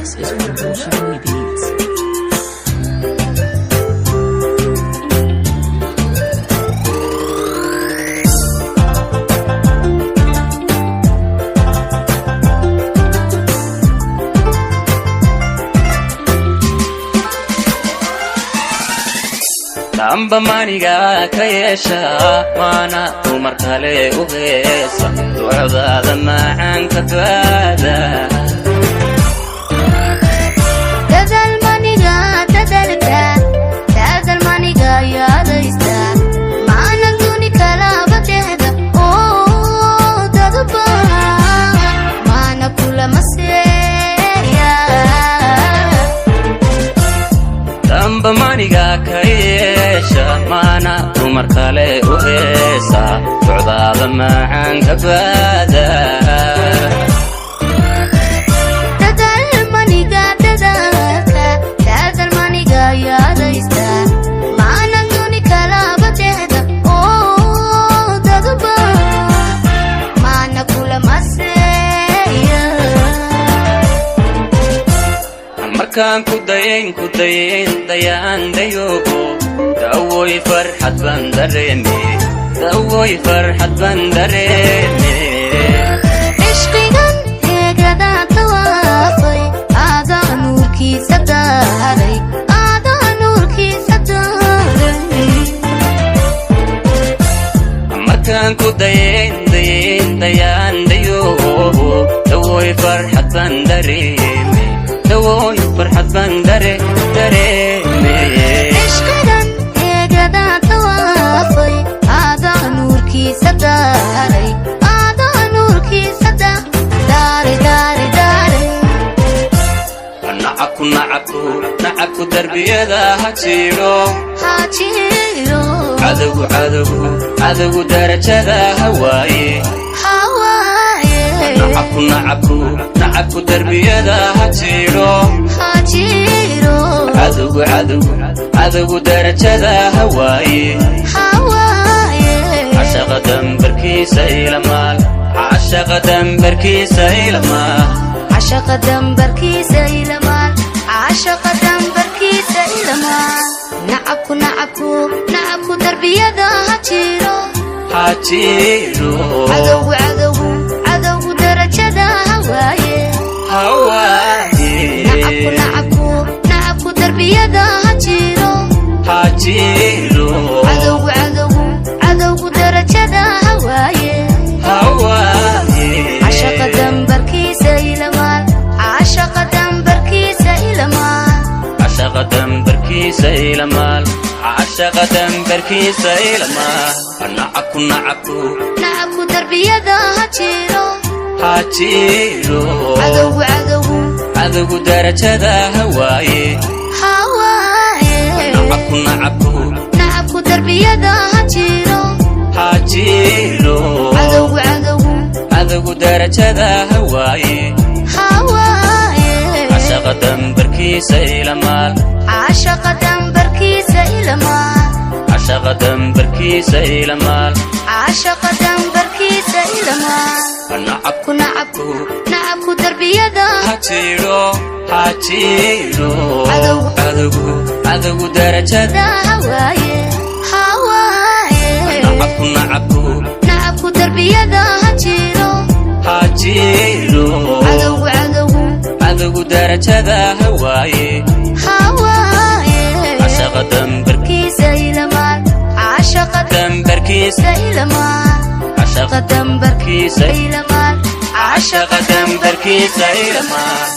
This is Revolutionary Beats. Amba maniga kayesha mana umar kale ugeesa ducada macaan ka baada dadal maniga yaadaysta maana duni kala batehda oo dadba maana kula maseya amba maniga kayesha mana umar kale ugeesa ducada macaan ka baada markaan ku dayin dayaan dayogo dawoy farxad baan dareeme ishqigan eegada tawaafay aada nuurkiisa daaray markaan ku dayin dayaan dayogo dawoy farxad baan dareeme dawoy farxad baan dareeme ishqigan eegada tawaafay aada nuurkiisa daaray nacabku darbiyada ha jiro cadowgu darajada hawaaye nacabku darbiyada ha jiro cadowgu darajada hawaaye cashaqa dambarkiisa ilamaal nacabku darbiyada ha jiro cadowgu darajada hawaaye nacabku darbiyada ha jiro cadowgu darajada hawaaye cashaqa dambarkiisa ilamaal nacabku darbiyada ha jiro cadowgu darajada hawaaye nacabku darbiyada ha jiro cadowgu darajada hawaaye cashaqa dambarkiisa ilamaal nacabku darbiyada ha jiro cadowgu darajada hawaaye nacabku darbiyada ha jiro cadowgu darajada hawaaye cashaqa dambarkiisa ilamaal